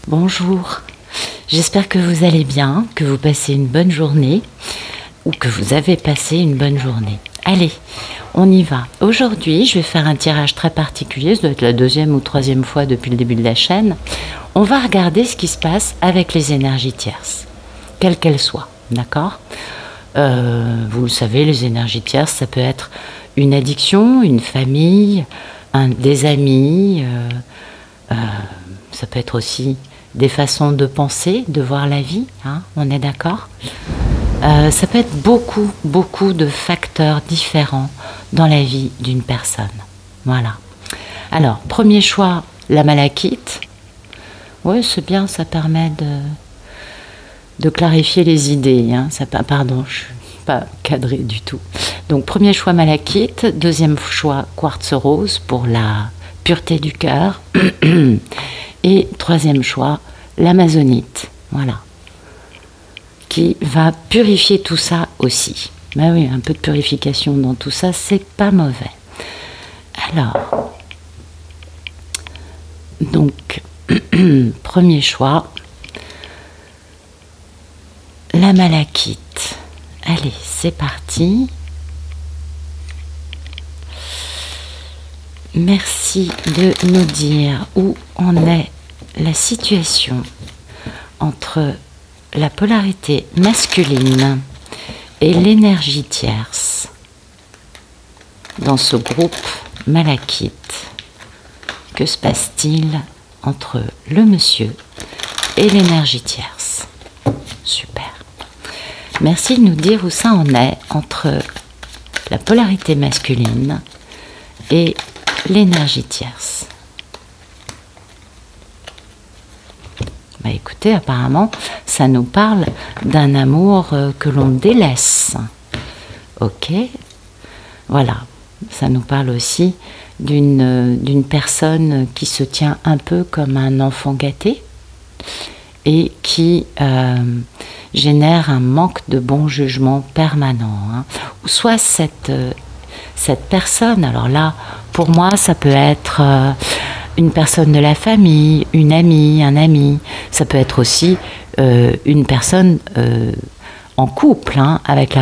Bonjour, j'espère que vous allez bien, que vous passez une bonne journée ou que vous avez passé une bonne journée. Allez, on y va. Aujourd'hui, je vais faire un tirage très particulier, ça doit être la deuxième ou troisième fois depuis le début de la chaîne. On va regarder ce qui se passe avec les énergies tierces, quelles qu'elles soient, d'accord ? Vous le savez, les énergies tierces, ça peut être une addiction, une famille, des amis, ça peut être aussi des façons de penser, de voir la vie, hein, on est d'accord ? Ça peut être beaucoup de facteurs différents dans la vie d'une personne. Voilà. Alors, premier choix, la malachite. Oui, c'est bien, ça permet de clarifier les idées. Hein. Pardon, je ne suis pas cadrée du tout. Donc, premier choix, malachite. Deuxième choix, quartz rose pour la pureté du cœur. Et troisième choix, l'amazonite. Voilà. Qui va purifier tout ça aussi. Ben oui, un peu de purification dans tout ça, c'est pas mauvais. Alors, donc, premier choix, la malachite. Allez, c'est parti. Merci de nous dire où en est la situation entre la polarité masculine et l'énergie tierce dans ce groupe malachite. Que se passe-t-il entre le monsieur et l'énergie tierce? Super. Merci de nous dire où ça en est entre la polarité masculine et l'énergie tierce. Bah écoutez, apparemment, ça nous parle d'un amour que l'on délaisse. Ok, voilà. Ça nous parle aussi d'une personne qui se tient un peu comme un enfant gâté et qui génère un manque de bon jugement permanent. Hein. Soit cette personne, alors là, pour moi, ça peut être une personne de la famille, une amie, un ami. Ça peut être aussi une personne en couple, hein, avec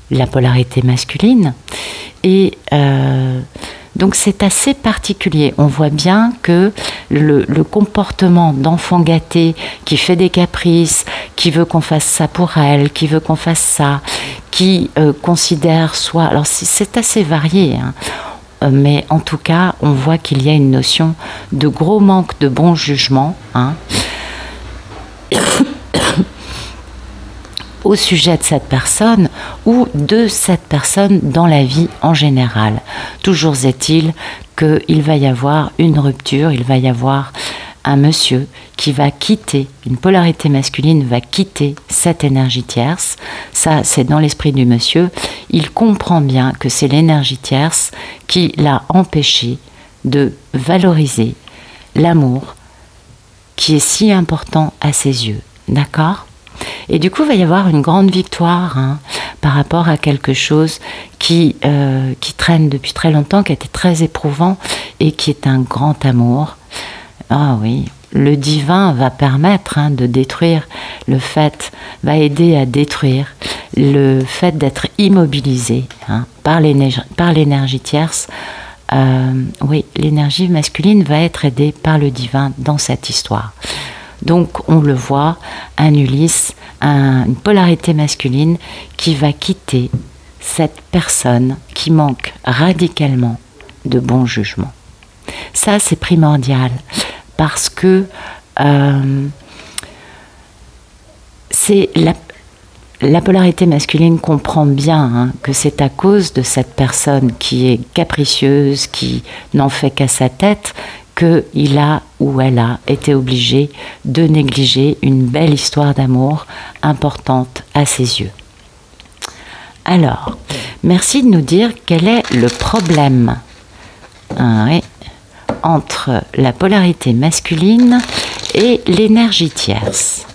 la polarité masculine. Et donc c'est assez particulier. On voit bien que le comportement d'enfant gâté qui fait des caprices, qui veut qu'on fasse ça pour elle, qui veut qu'on fasse ça, qui considère soit... Alors c'est assez varié, hein, mais en tout cas, on voit qu'il y a une notion de gros manque de bon jugement, hein, au sujet de cette personne ou de cette personne dans la vie en général. Toujours est-il qu'il va y avoir une rupture, il va y avoir un monsieur qui va quitter, une polarité masculine va quitter cette énergie tierce. Ça, c'est dans l'esprit du monsieur. Il comprend bien que c'est l'énergie tierce qui l'a empêché de valoriser l'amour qui est si important à ses yeux. D'accord ? Et du coup, il va y avoir une grande victoire, hein, par rapport à quelque chose qui traîne depuis très longtemps, qui a été très éprouvant et qui est un grand amour. Ah oui, le divin va permettre, hein, de détruire va aider à détruire le fait d'être immobilisé, hein, par l'énergie tierce. Oui, l'énergie masculine va être aidée par le divin dans cette histoire. Donc on le voit, un Ulysse, une polarité masculine qui va quitter cette personne qui manque radicalement de bon jugement. Ça, c'est primordial parce que c'est la polarité masculine comprend bien, hein, que c'est à cause de cette personne qui est capricieuse, qui n'en fait qu'à sa tête, qu'il a ou elle a été obligé de négliger une belle histoire d'amour importante à ses yeux. Alors, merci de nous dire quel est le problème, hein, oui, entre la polarité masculine et l'énergie tierce.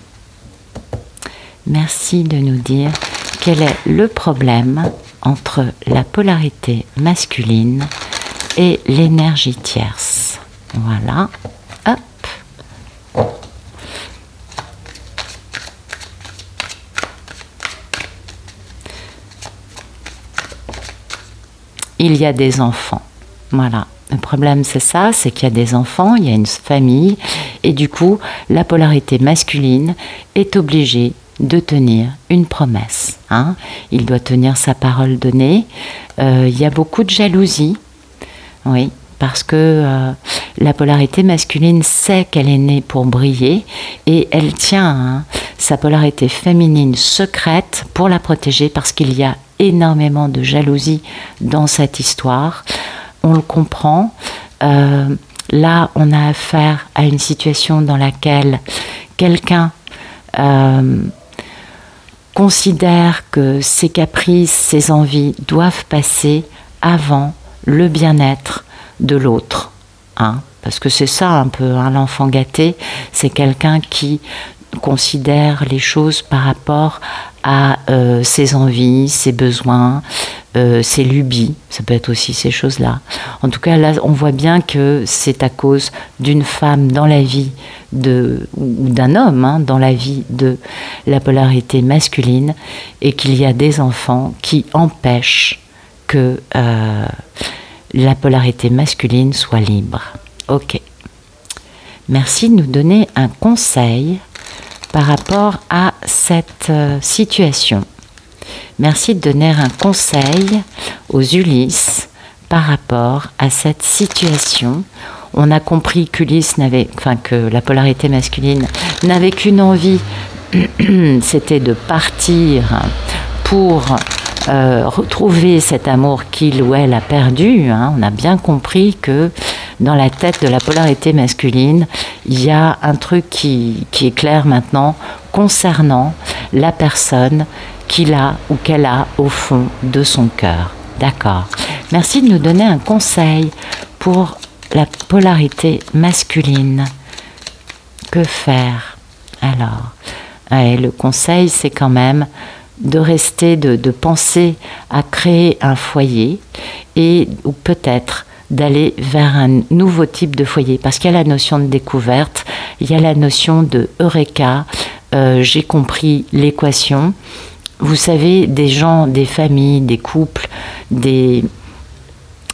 Merci de nous dire quel est le problème entre la polarité masculine et l'énergie tierce. Voilà, hop, il y a des enfants. Voilà. Le problème, c'est ça, c'est qu'il y a des enfants, il y a une famille, et du coup, la polarité masculine est obligée de tenir une promesse. Hein. Il doit tenir sa parole donnée. Il y a beaucoup de jalousie, oui, parce que la polarité masculine sait qu'elle est née pour briller, et elle tient sa polarité féminine secrète pour la protéger, parce qu'il y a énormément de jalousie dans cette histoire. On le comprend. Là, on a affaire à une situation dans laquelle quelqu'un considère que ses caprices, ses envies doivent passer avant le bien-être de l'autre. Hein, parce que c'est ça un peu, hein, l'enfant gâté, c'est quelqu'un qui considère les choses par rapport à ses envies, ses besoins, ses lubies, ça peut être aussi ces choses-là. En tout cas, là, on voit bien que c'est à cause d'une femme dans la vie ou d'un homme, hein, dans la vie de la polarité masculine, et qu'il y a des enfants qui empêchent que la polarité masculine soit libre. Ok. Merci de nous donner un conseil par rapport à cette situation. Merci de donner un conseil aux Ulysses par rapport à cette situation. On a compris qu'Ulysse que la polarité masculine n'avait qu'une envie, c'était de partir pour retrouver cet amour qu'il ou elle a perdu. Hein. On a bien compris que dans la tête de la polarité masculine, il y a un truc qui est clair maintenant concernant la personne qu'il a ou qu'elle a au fond de son cœur. D'accord. Merci de nous donner un conseil pour la polarité masculine. Que faire? Alors, le conseil, c'est quand même de rester, de penser à créer un foyer, ou peut-être d'aller vers un nouveau type de foyer, parce qu'il y a la notion de découverte, il y a la notion de Eureka, j'ai compris l'équation. Vous savez, des gens, des familles, des couples, des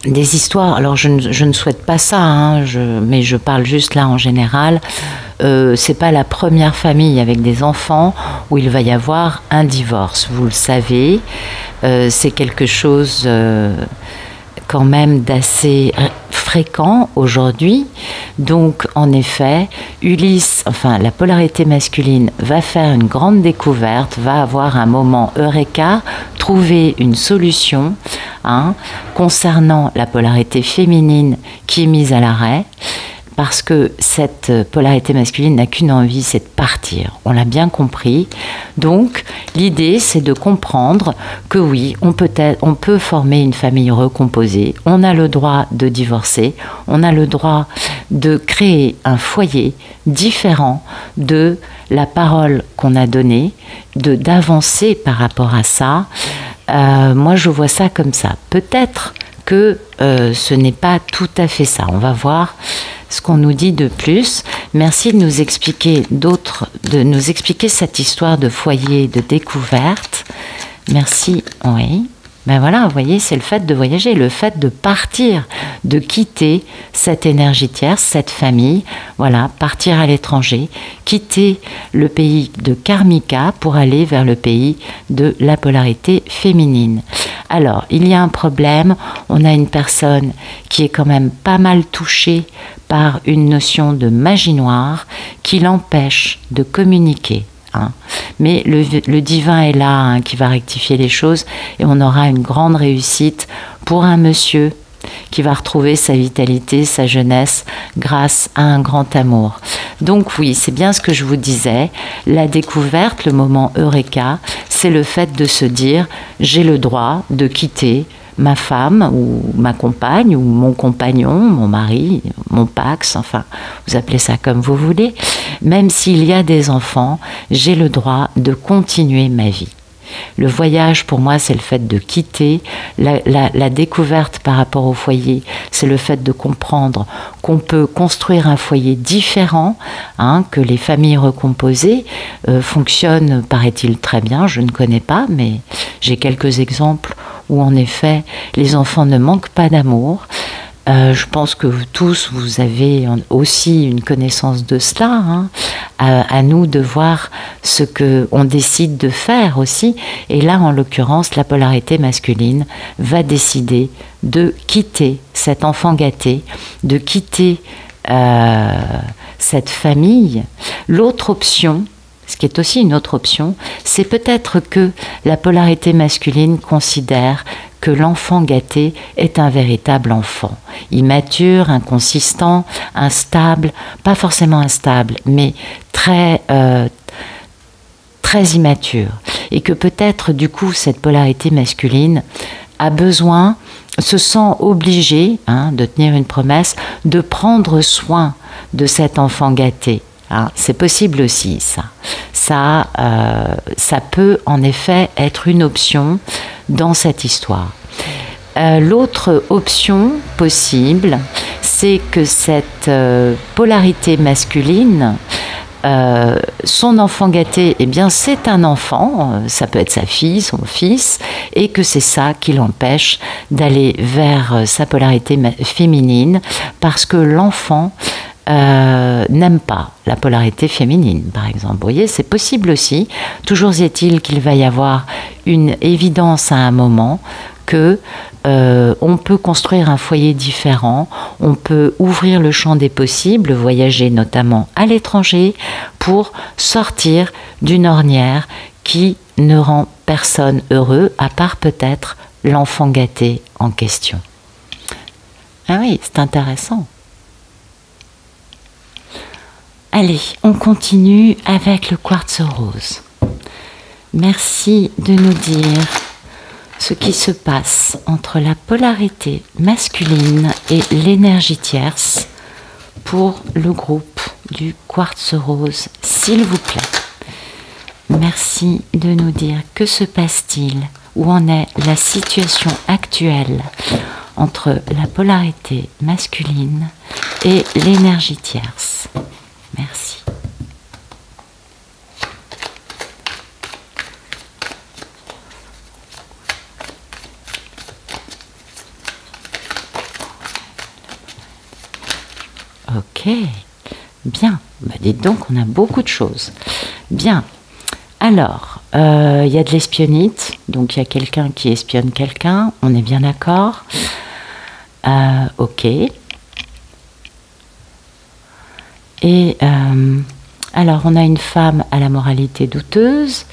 histoires, alors je ne souhaite pas ça, hein, mais je parle juste là en général, c'est pas la première famille avec des enfants où il va y avoir un divorce, vous le savez, c'est quelque chose quand même d'assez fréquent aujourd'hui. Donc en effet, Ulysse, la polarité masculine va faire une grande découverte, va avoir un moment Eureka, trouver une solution concernant la polarité féminine qui est mise à l'arrêt. Parce que cette polarité masculine n'a qu'une envie, c'est de partir. On l'a bien compris. Donc, l'idée, c'est de comprendre que oui, on peut former une famille recomposée. On a le droit de divorcer. On a le droit de créer un foyer différent de la parole qu'on a donnée, d'avancer par rapport à ça. Moi, je vois ça comme ça. Peut-être que ce n'est pas tout à fait ça. On va voir ce qu'on nous dit de plus. Merci de nous expliquer cette histoire de foyer, de découverte. Merci, oui. Ben voilà, vous voyez, c'est le fait de voyager, le fait de partir, de quitter cette énergie tierce, cette famille, voilà, partir à l'étranger, quitter le pays de Karmika pour aller vers le pays de la polarité féminine. Alors, il y a un problème, on a une personne qui est quand même pas mal touchée par une notion de magie noire qui l'empêche de communiquer. Mais le divin est là, qui va rectifier les choses, et on aura une grande réussite pour un monsieur qui va retrouver sa vitalité, sa jeunesse grâce à un grand amour. Donc oui, c'est bien ce que je vous disais, la découverte, le moment Eureka, c'est le fait de se dire j'ai le droit de quitter ma femme ou ma compagne ou mon compagnon, mon mari, mon pax, vous appelez ça comme vous voulez, même s'il y a des enfants, j'ai le droit de continuer ma vie. Le voyage, pour moi, c'est le fait de quitter. La découverte par rapport au foyer, c'est le fait de comprendre qu'on peut construire un foyer différent, que les familles recomposées fonctionnent, paraît-il, très bien. Je ne connais pas, mais j'ai quelques exemples où en effet les enfants ne manquent pas d'amour. Je pense que vous tous, vous avez aussi une connaissance de cela. Hein. À nous de voir ce qu'on décide de faire aussi. Et là, en l'occurrence, la polarité masculine va décider de quitter cet enfant gâté, de quitter cette famille. L'autre option, ce qui est aussi une autre option, c'est peut-être que la polarité masculine considère que l'enfant gâté est un véritable enfant, immature, inconsistant, instable, pas forcément instable, mais très immature. Et que peut-être du coup cette polarité masculine a besoin, se sent obligée de tenir une promesse, de prendre soin de cet enfant gâté. C'est possible aussi ça. Ça peut en effet être une option dans cette histoire. L'autre option possible, c'est que cette polarité masculine, son enfant gâté, eh bien c'est un enfant, ça peut être sa fille, son fils, et que c'est ça qui l'empêche d'aller vers sa polarité féminine, parce que l'enfant n'aime pas la polarité féminine, par exemple. Vous voyez, c'est possible aussi. Toujours est-il qu'il va y avoir une évidence à un moment que on peut construire un foyer différent, on peut ouvrir le champ des possibles, voyager notamment à l'étranger pour sortir d'une ornière qui ne rend personne heureux, à part peut-être l'enfant gâté en question. Ah oui, c'est intéressant. Allez, on continue avec le quartz rose. Merci de nous dire ce qui se passe entre la polarité masculine et l'énergie tierce pour le groupe du quartz rose, s'il vous plaît. Merci de nous dire que se passe-t-il, où en est la situation actuelle entre la polarité masculine et l'énergie tierce. Merci. Ok, bien. Dites donc, on a beaucoup de choses. Bien. Alors, il y a de l'espionnite, donc il y a quelqu'un qui espionne quelqu'un, on est bien d'accord. Ok. Et alors, on a une femme à la moralité douteuse,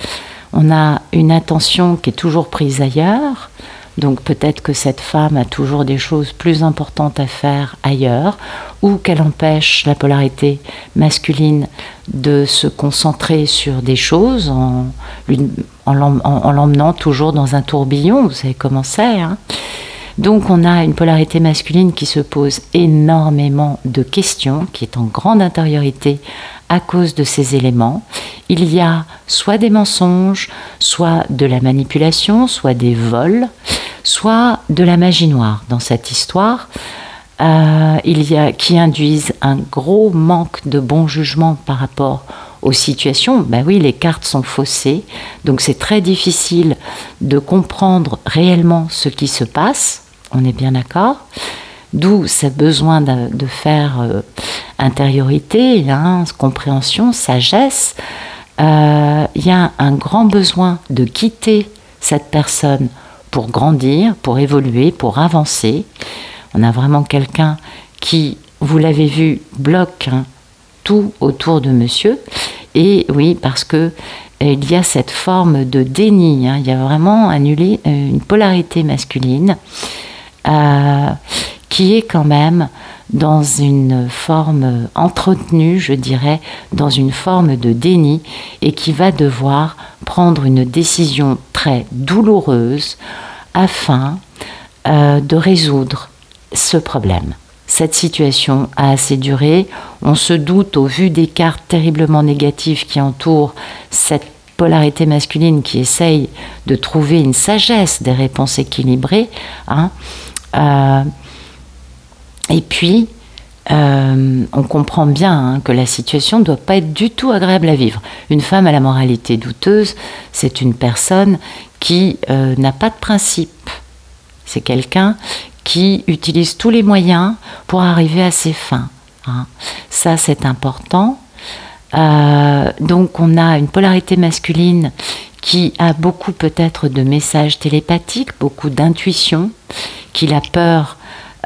on a une attention qui est toujours prise ailleurs, donc peut-être que cette femme a toujours des choses plus importantes à faire ailleurs, ou qu'elle empêche la polarité masculine de se concentrer sur des choses en l'emmenant toujours dans un tourbillon, vous savez comment c'est, hein. Donc on a une polarité masculine qui se pose énormément de questions, qui est en grande intériorité à cause de ces éléments. Il y a soit des mensonges, soit de la manipulation, soit des vols, soit de la magie noire dans cette histoire, qui induisent un gros manque de bon jugement par rapport aux situations. Ben oui, les cartes sont faussées, donc c'est très difficile de comprendre réellement ce qui se passe, on est bien d'accord, d'où ce besoin de faire intériorité, compréhension, sagesse. Il y a un grand besoin de quitter cette personne pour grandir, pour évoluer, pour avancer. On a vraiment quelqu'un qui, vous l'avez vu, bloque tout autour de monsieur. Et oui, parce que il y a cette forme de déni. Il y a vraiment une polarité masculine qui est quand même dans une forme entretenue, je dirais, dans une forme de déni, et qui va devoir prendre une décision très douloureuse afin de résoudre ce problème. Cette situation a assez duré. On se doute, au vu des cartes terriblement négatives qui entourent cette polarité masculine qui essaye de trouver une sagesse, des réponses équilibrées. Et puis, on comprend bien que la situation ne doit pas être du tout agréable à vivre. Une femme à la moralité douteuse, c'est une personne qui n'a pas de principe, C'est quelqu'un qui utilise tous les moyens pour arriver à ses fins. Hein. Ça, c'est important. Donc, on a une polarité masculine qui a beaucoup peut-être de messages télépathiques, beaucoup d'intuition, qu'il a peur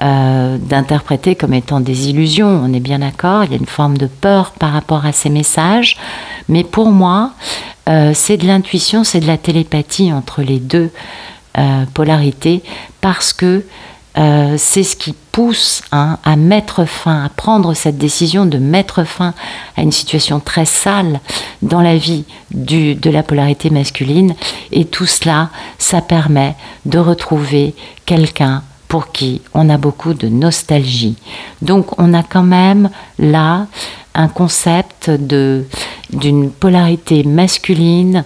d'interpréter comme étant des illusions. On est bien d'accord, il y a une forme de peur par rapport à ces messages. Mais pour moi, c'est de l'intuition, c'est de la télépathie entre les deux polarités, parce que c'est ce qui pousse à mettre fin, à prendre cette décision de mettre fin à une situation très sale dans la vie de la polarité masculine. Et tout cela, ça permet de retrouver quelqu'un pour qui on a beaucoup de nostalgie. Donc on a quand même là un concept d'une polarité masculine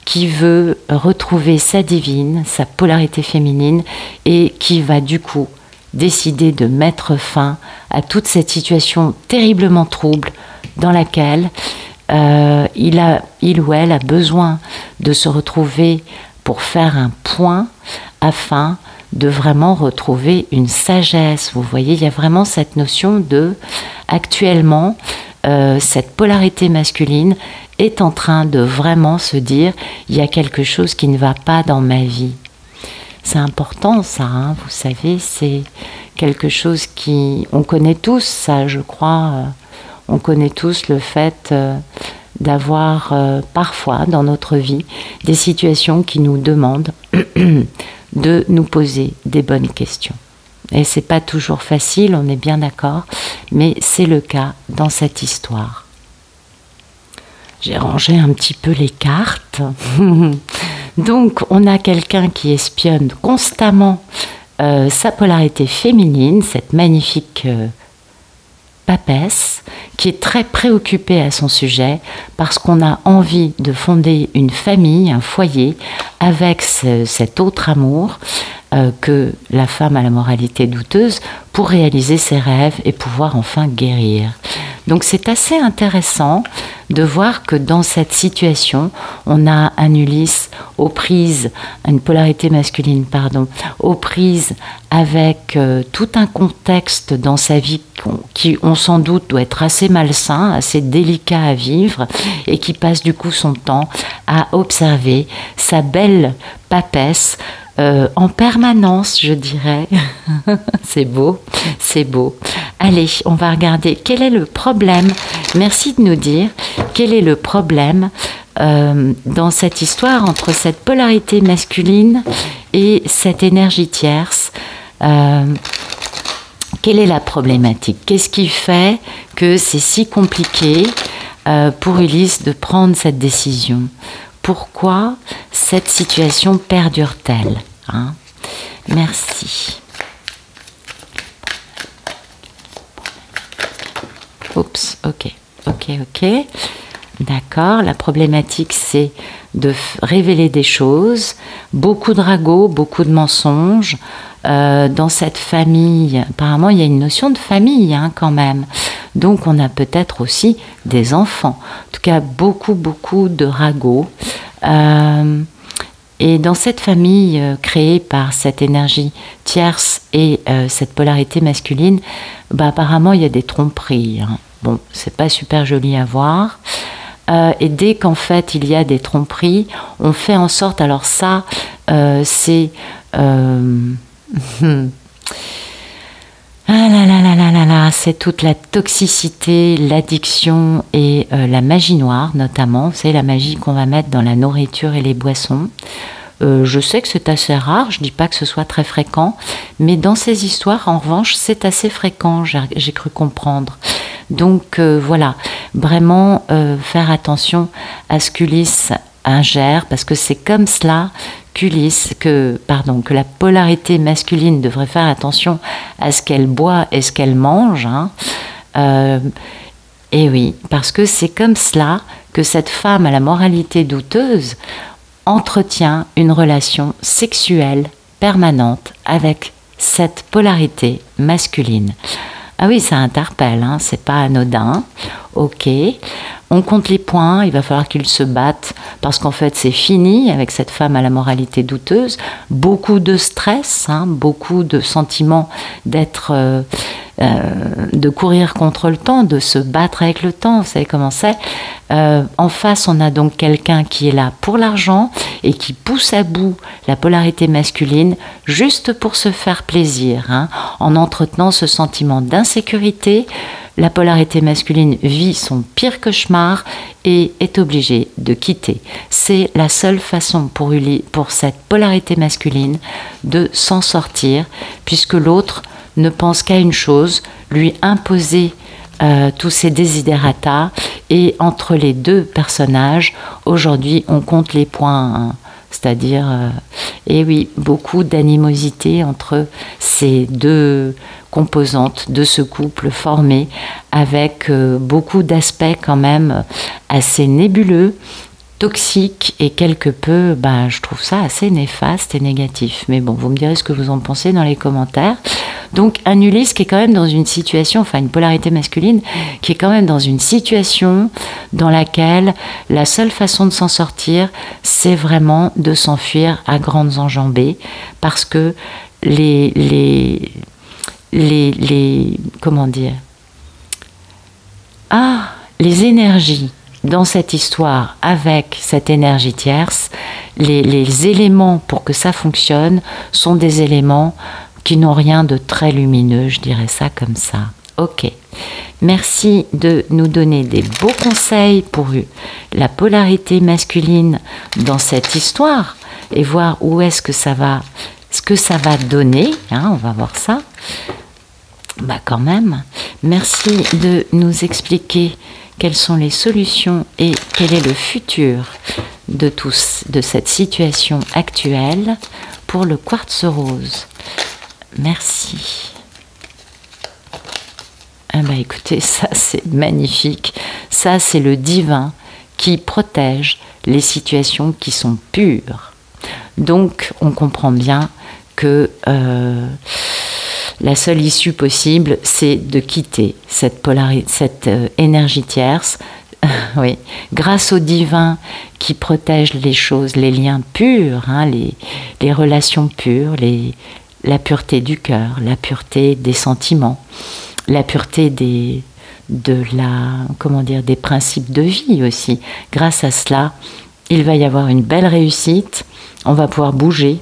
qui veut retrouver sa divine, sa polarité féminine, et qui va du coup décider de mettre fin à toute cette situation terriblement trouble dans laquelle il ou elle a besoin de se retrouver pour faire un point afin de vraiment retrouver une sagesse. Vous voyez, il y a vraiment cette notion de, actuellement, cette polarité masculine est en train de vraiment se dire, il y a quelque chose qui ne va pas dans ma vie. C'est important ça, hein, vous savez, c'est quelque chose on connaît tous ça, je crois, on connaît tous le fait d'avoir parfois dans notre vie des situations qui nous demandent de nous poser des bonnes questions. Et c'est pas toujours facile, on est bien d'accord, mais c'est le cas dans cette histoire. J'ai rangé un petit peu les cartes. Donc, on a quelqu'un qui espionne constamment sa polarité féminine, cette magnifique papesse, qui est très préoccupée à son sujet, parce qu'on a envie de fonder une famille, un foyer, avec cet autre amour que la femme à la moralité douteuse, pour réaliser ses rêves et pouvoir enfin guérir. Donc c'est assez intéressant de voir que dans cette situation, on a un Ulysse aux prises, une polarité masculine, pardon, aux prises avec tout un contexte dans sa vie qui, on s'en doute, doit être assez malsain, assez délicat à vivre, et qui passe du coup son temps à observer sa belle papesse en permanence, je dirais. C'est beau, c'est beau. Allez, on va regarder quel est le problème. Merci de nous dire quel est le problème dans cette histoire entre cette polarité masculine et cette énergie tierce. Quelle est la problématique? Qu'est-ce qui fait que c'est si compliqué pour Ulysse de prendre cette décision? Pourquoi cette situation perdure-t-elle, hein? Merci. Oups, ok. D'accord, la problématique c'est de révéler des choses, beaucoup de ragots, beaucoup de mensonges. Dans cette famille, apparemment il y a une notion de famille quand même. Donc on a peut-être aussi des enfants. En tout cas, beaucoup de ragots. Et dans cette famille créée par cette énergie tierce et cette polarité masculine, apparemment il y a des tromperies. Bon, c'est pas super joli à voir. Et dès qu'en fait il y a des tromperies, on fait en sorte, alors ça c'est c'est toute la toxicité, l'addiction et la magie noire notamment. C'est la magie qu'on va mettre dans la nourriture et les boissons. Je sais que c'est assez rare, je ne dis pas que ce soit très fréquent, mais dans ces histoires, en revanche, c'est assez fréquent, j'ai cru comprendre. Donc voilà, vraiment faire attention à ce qu'Ulysse ingère, parce que c'est comme cela que la polarité masculine devrait faire attention à ce qu'elle boit et ce qu'elle mange. Et oui, parce que c'est comme cela que cette femme à la moralité douteuse entretient une relation sexuelle permanente avec cette polarité masculine. Ah oui, ça interpelle, c'est pas anodin. Ok, on compte les points, il va falloir qu'ils se battent parce qu'en fait c'est fini avec cette femme à la moralité douteuse. Beaucoup de stress, hein, beaucoup de sentiments de courir contre le temps, de se battre avec le temps, vous savez comment c'est. En face, on a donc quelqu'un qui est là pour l'argent et qui pousse à bout la polarité masculine juste pour se faire plaisir, hein, en entretenant ce sentiment d'insécurité. La polarité masculine vit son pire cauchemar et est obligée de quitter. C'est la seule façon pour cette polarité masculine de s'en sortir, puisque l'autre ne pense qu'à une chose, lui imposer tous ses desiderata. Et entre les deux personnages, aujourd'hui, on compte les points, hein, c'est-à-dire, et oui, beaucoup d'animosité entre ces deux composantes de ce couple formé, avec beaucoup d'aspects quand même assez nébuleux, toxiques et quelque peu, je trouve ça assez néfaste et négatif. Mais bon, vous me direz ce que vous en pensez dans les commentaires. Donc un Ulysse qui est quand même dans une situation, enfin une polarité masculine, qui est quand même dans une situation dans laquelle la seule façon de s'en sortir, c'est vraiment de s'enfuir à grandes enjambées, parce que les comment dire, les énergies dans cette histoire, avec cette énergie tierce, les éléments pour que ça fonctionne sont des éléments qui n'ont rien de très lumineux, je dirais ça comme ça. Ok, merci de nous donner des beaux conseils pour la polarité masculine dans cette histoire et voir où est-ce que ça va, ce que ça va donner, hein, on va voir ça. Quand même, merci de nous expliquer quelles sont les solutions et quel est le futur de cette situation actuelle pour le quartz rose. Merci. Écoutez, ça c'est magnifique. Ça c'est le divin qui protège les situations qui sont pures. Donc on comprend bien que la seule issue possible, c'est de quitter cette énergie tierce, oui, grâce au divin qui protège les choses, les liens purs, hein, les relations pures, la pureté du cœur, la pureté des sentiments, la pureté des principes de vie aussi. Grâce à cela, il va y avoir une belle réussite, on va pouvoir bouger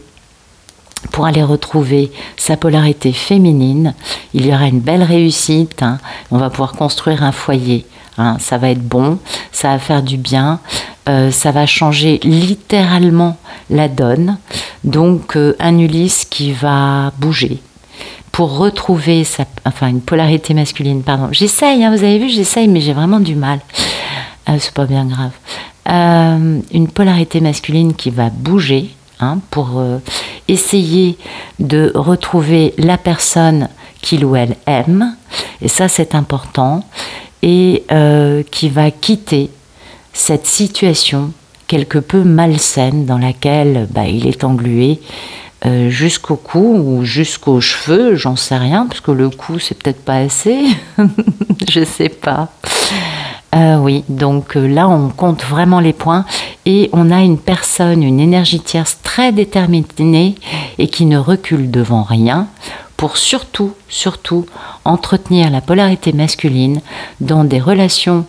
pour aller retrouver sa polarité féminine. Il y aura une belle réussite, hein. On va pouvoir construire un foyer, hein. Ça va être bon, ça va faire du bien, ça va changer littéralement la donne. Donc un Ulysse qui va bouger pour retrouver une polarité masculine, pardon. J'essaye, hein, vous avez vu, j'essaye, mais j'ai vraiment du mal. C'est pas bien grave. Une polarité masculine qui va bouger, hein, pour essayer de retrouver la personne qu'il ou elle aime, et ça c'est important, et qui va quitter cette situation quelque peu malsaine dans laquelle il est englué jusqu'au cou ou jusqu'aux cheveux, j'en sais rien, parce que le cou c'est peut-être pas assez, je sais pas. Oui, donc là on compte vraiment les points et on a une personne, une énergie tierce très déterminée et qui ne recule devant rien pour surtout entretenir la polarité masculine dans des relations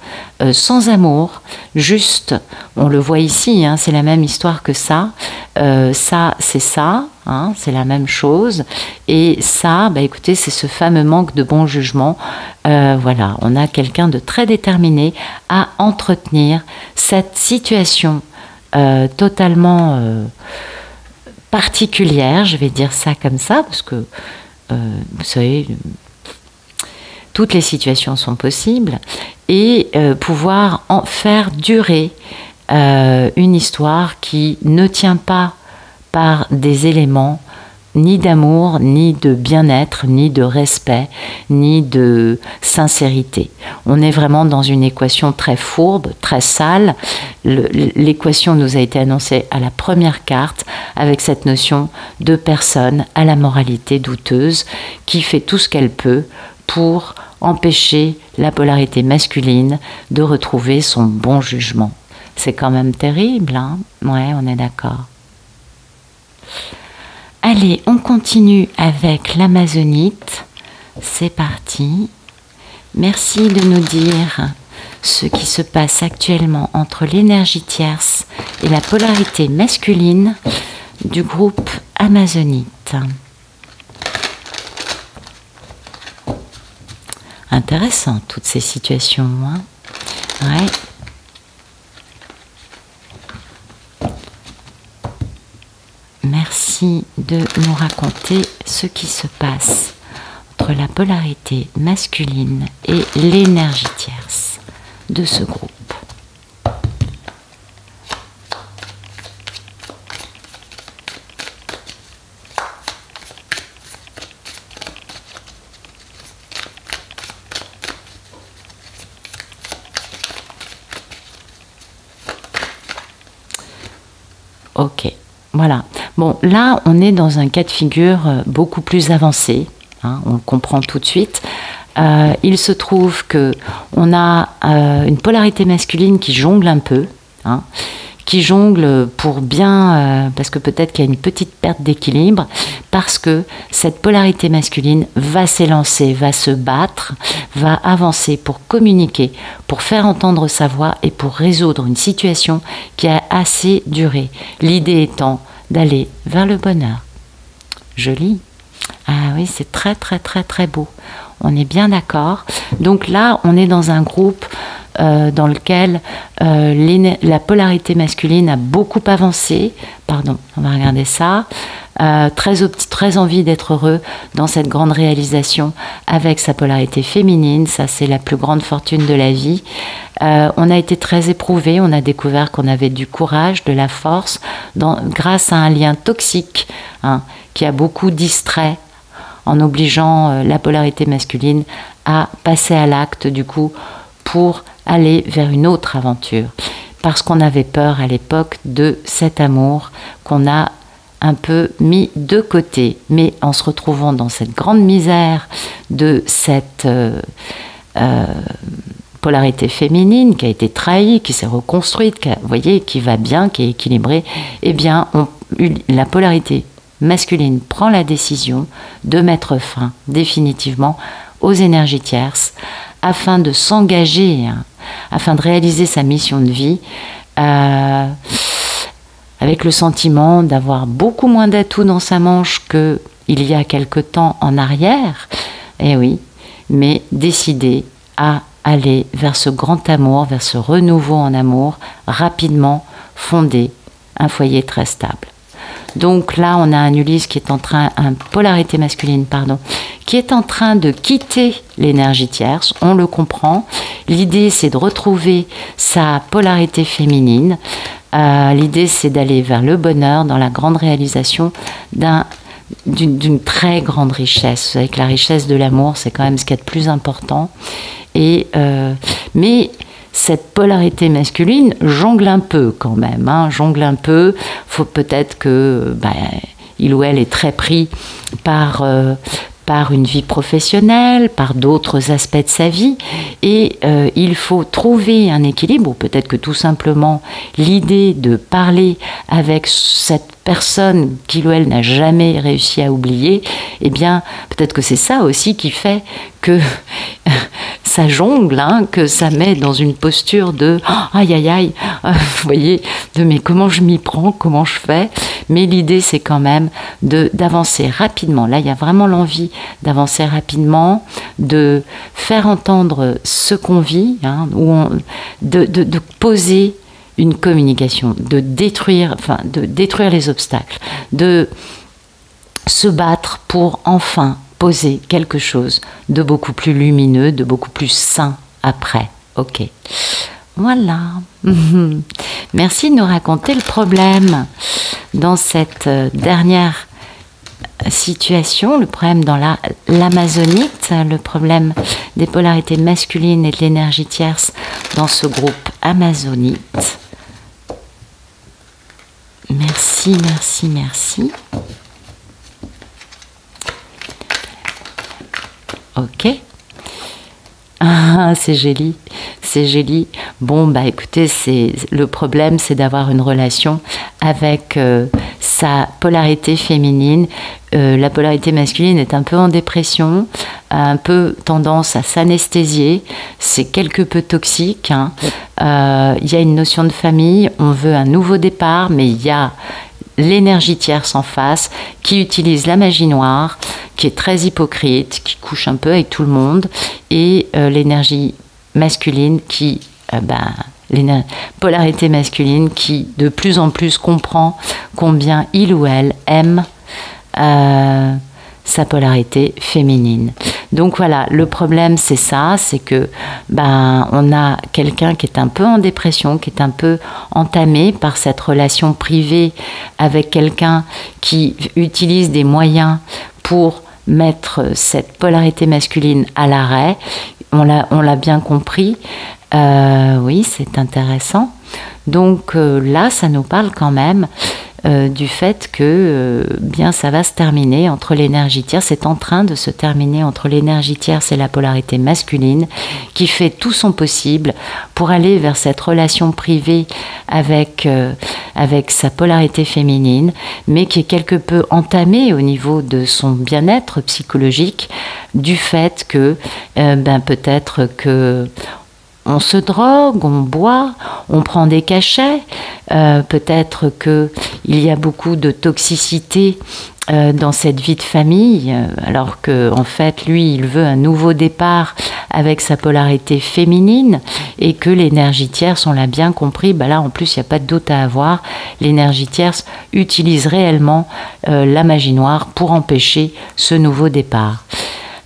sans amour, juste, on le voit ici, hein, c'est la même histoire que ça, c'est ça, hein, c'est la même chose, et ça, écoutez, c'est ce fameux manque de bon jugement. Voilà, on a quelqu'un de très déterminé à entretenir cette situation totalement particulière, je vais dire ça comme ça, parce que vous savez, toutes les situations sont possibles, et pouvoir en faire durer une histoire qui ne tient pas par des éléments ni d'amour, ni de bien-être, ni de respect, ni de sincérité. On est vraiment dans une équation très fourbe, très sale. L'équation nous a été annoncée à la première carte avec cette notion de personne à la moralité douteuse qui fait tout ce qu'elle peut pour empêcher la polarité masculine de retrouver son bon jugement. C'est quand même terrible, hein? Ouais, on est d'accord. Allez, on continue avec l'amazonite. C'est parti. Merci de nous dire ce qui se passe actuellement entre l'énergie tierce et la polarité masculine du groupe amazonite. Intéressant toutes ces situations, hein? Ouais. Merci de nous raconter ce qui se passe entre la polarité masculine et l'énergie tierce de ce groupe. Ok, voilà. Bon, là, on est dans un cas de figure beaucoup plus avancé, hein, on le comprend tout de suite. Il se trouve que on a une polarité masculine qui jongle un peu, hein, qui jongle pour bien, parce que peut-être qu'il y a une petite perte d'équilibre, parce que cette polarité masculine va s'élancer, va se battre, va avancer pour communiquer, pour faire entendre sa voix et pour résoudre une situation qui a assez duré. L'idée étant d'aller vers le bonheur. Joli. Ah oui, c'est très très très très beau. On est bien d'accord. Donc là, on est dans un groupe dans lequel la polarité masculine a beaucoup avancé. Pardon, on va regarder ça. Très envie d'être heureux dans cette grande réalisation avec sa polarité féminine. Ça, c'est la plus grande fortune de la vie. On a été très éprouvés. On a découvert qu'on avait du courage, de la force, grâce à un lien toxique, hein, qui a beaucoup distrait en obligeant la polarité masculine à passer à l'acte, du coup, pour aller vers une autre aventure. Parce qu'on avait peur à l'époque de cet amour qu'on a un peu mis de côté. Mais en se retrouvant dans cette grande misère de cette polarité féminine qui a été trahie, qui s'est reconstruite, vous voyez, qui va bien, qui est équilibrée, eh bien, la polarité masculine prend la décision de mettre fin définitivement aux énergies tierces afin de s'engager, hein, afin de réaliser sa mission de vie avec le sentiment d'avoir beaucoup moins d'atouts dans sa manche qu'il y a quelque temps en arrière, eh oui, mais décider à aller vers ce grand amour, vers ce renouveau en amour, rapidement fonder un foyer très stable. Donc là, on a un Ulysse qui est en train, une polarité masculine, pardon, qui est en train de quitter l'énergie tierce, on le comprend. L'idée, c'est de retrouver sa polarité féminine. L'idée, c'est d'aller vers le bonheur dans la grande réalisation d'une très grande richesse. Vous savez que la richesse de l'amour, c'est quand même ce qu'il y a de plus important. Mais cette polarité masculine jongle un peu quand même, hein, jongle un peu. Faut peut-être que il ou elle est très pris par une vie professionnelle, par d'autres aspects de sa vie, et il faut trouver un équilibre, ou peut-être que tout simplement l'idée de parler avec cette personne qu'il ou elle n'a jamais réussi à oublier, eh bien peut-être que c'est ça aussi qui fait que ça jongle, hein, que ça met dans une posture de aïe aïe aïe, vous voyez, de mais comment je m'y prends, comment je fais. Mais l'idée, c'est quand même d'avancer rapidement. Là, il y a vraiment l'envie d'avancer rapidement, de faire entendre ce qu'on vit, hein, de poser une communication, de détruire les obstacles, de se battre pour enfin poser quelque chose de beaucoup plus lumineux, de beaucoup plus sain après. Ok. Voilà. Merci de nous raconter le problème dans cette dernière situation, le problème dans l'amazonite, le problème des polarités masculines et de l'énergie tierce dans ce groupe amazonite. Merci, merci, merci. Ok. C'est joli, c'est joli. Bon, bah écoutez, le problème, c'est d'avoir une relation avec sa polarité féminine. La polarité masculine est un peu en dépression, a un peu tendance à s'anesthésier. C'est quelque peu toxique, hein. Il y a une notion de famille, on veut un nouveau départ, mais il y a l'énergie tierce en face qui utilise la magie noire, qui est très hypocrite, qui couche un peu avec tout le monde, et l'énergie masculine qui, polarité masculine qui de plus en plus comprend combien il ou elle aime sa polarité féminine. Donc voilà, le problème c'est ça, c'est que on a quelqu'un qui est un peu en dépression, qui est un peu entamé par cette relation privée avec quelqu'un qui utilise des moyens pour mettre cette polarité masculine à l'arrêt. On l'a bien compris. Oui, c'est intéressant. Donc là, ça nous parle quand même du fait que bien ça va se terminer entre l'énergie tierce, c'est en train de se terminer entre l'énergie tierce et la polarité masculine, qui fait tout son possible pour aller vers cette relation privée avec sa polarité féminine, mais qui est quelque peu entamée au niveau de son bien-être psychologique, du fait que peut-être que on se drogue, on boit, on prend des cachets, peut-être qu'il y a beaucoup de toxicité dans cette vie de famille, alors qu'en fait, lui, il veut un nouveau départ avec sa polarité féminine, et que l'énergie tierce, on l'a bien compris, là en plus, il n'y a pas de doute à avoir, l'énergie tierce utilise réellement la magie noire pour empêcher ce nouveau départ.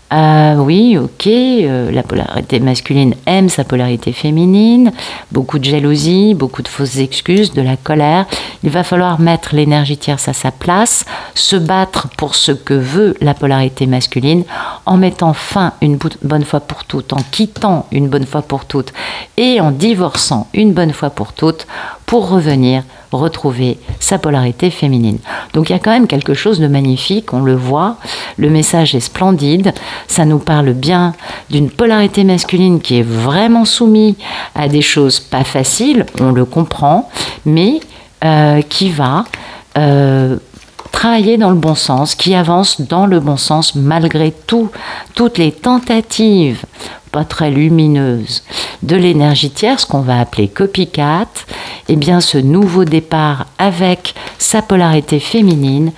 Oui, ok, la polarité masculine aime sa polarité féminine, beaucoup de jalousie, beaucoup de fausses excuses, de la colère. Il va falloir mettre l'énergie tierce à sa place, se battre pour ce que veut la polarité masculine, en mettant fin une bonne fois pour toutes, en quittant une bonne fois pour toutes et en divorçant une bonne fois pour toutes, pour revenir retrouver sa polarité féminine. Donc il y a quand même quelque chose de magnifique, on le voit, le message est splendide, ça nous parle bien d'une polarité masculine qui est vraiment soumise à des choses pas faciles, on le comprend, mais qui va travailler dans le bon sens, qui avance dans le bon sens malgré toutes les tentatives pas très lumineuses de l'énergie tierce qu'on va appeler copycat. Eh bien ce nouveau départ avec sa polarité féminine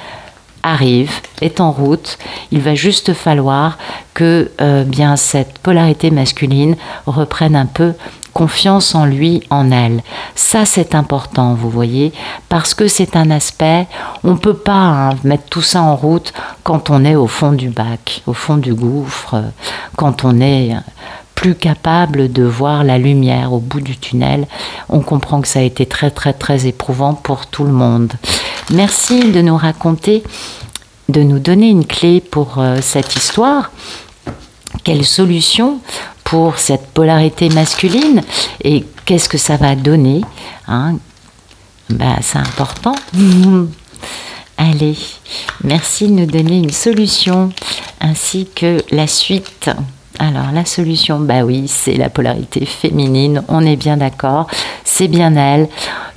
arrive, est en route. Il va juste falloir que bien cette polarité masculine reprenne un peu confiance en lui, en elle. Ça, c'est important, vous voyez, parce que c'est un aspect, on ne peut pas mettre tout ça en route quand on est au fond du bac, au fond du gouffre, quand on est plus capable de voir la lumière au bout du tunnel. On comprend que ça a été très, très, très éprouvant pour tout le monde. Merci de nous raconter, de nous donner une clé pour cette histoire. Quelle solution pour cette polarité masculine et qu'est-ce que ça va donner, hein? C'est important. Allez, merci de nous donner une solution ainsi que la suite. Alors la solution, oui, c'est la polarité féminine, on est bien d'accord, c'est bien elle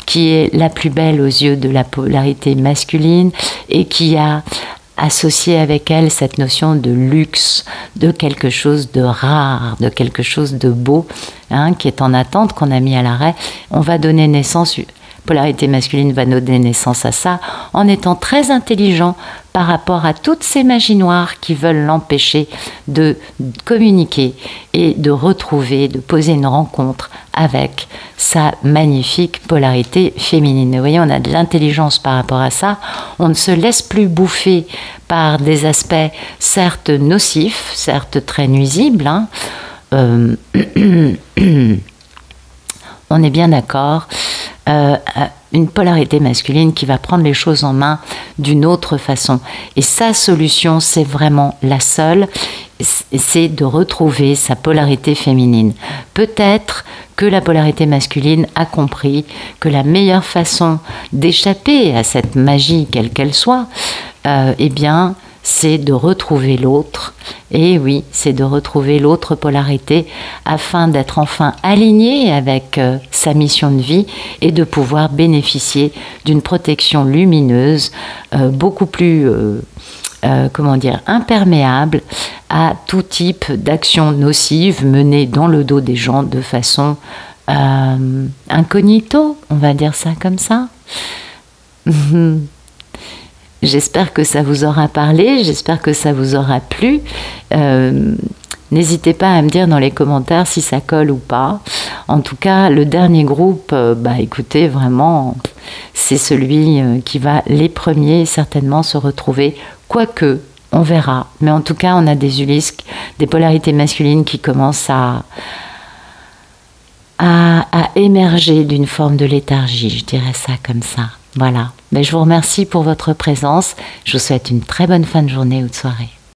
qui est la plus belle aux yeux de la polarité masculine et qui a associé avec elle cette notion de luxe, de quelque chose de rare, de quelque chose de beau, hein, qui est en attente, qu'on a mis à l'arrêt. On va donner naissance, polarité masculine va donner naissance à ça, en étant très intelligent par rapport à toutes ces magies noires qui veulent l'empêcher de communiquer et de retrouver, de poser une rencontre avec sa magnifique polarité féminine. Vous voyez, on a de l'intelligence par rapport à ça. On ne se laisse plus bouffer par des aspects certes nocifs, certes très nuisibles. Hein. On est bien d'accord. Une polarité masculine qui va prendre les choses en main d'une autre façon. Et sa solution, c'est vraiment la seule, c'est de retrouver sa polarité féminine. Peut-être que la polarité masculine a compris que la meilleure façon d'échapper à cette magie, quelle qu'elle soit, c'est de retrouver l'autre. Et oui, c'est de retrouver l'autre polarité afin d'être enfin aligné avec sa mission de vie et de pouvoir bénéficier d'une protection lumineuse beaucoup plus imperméable à tout type d'actions nocives menées dans le dos des gens de façon incognito, on va dire ça comme ça. J'espère que ça vous aura parlé, j'espère que ça vous aura plu. N'hésitez pas à me dire dans les commentaires si ça colle ou pas. En tout cas, le dernier groupe, écoutez, vraiment, c'est celui qui va les premiers certainement se retrouver. Quoique, on verra. Mais en tout cas, on a des Ulysses, des polarités masculines qui commencent à émerger d'une forme de léthargie, je dirais ça comme ça. Voilà. Mais je vous remercie pour votre présence. Je vous souhaite une très bonne fin de journée ou de soirée.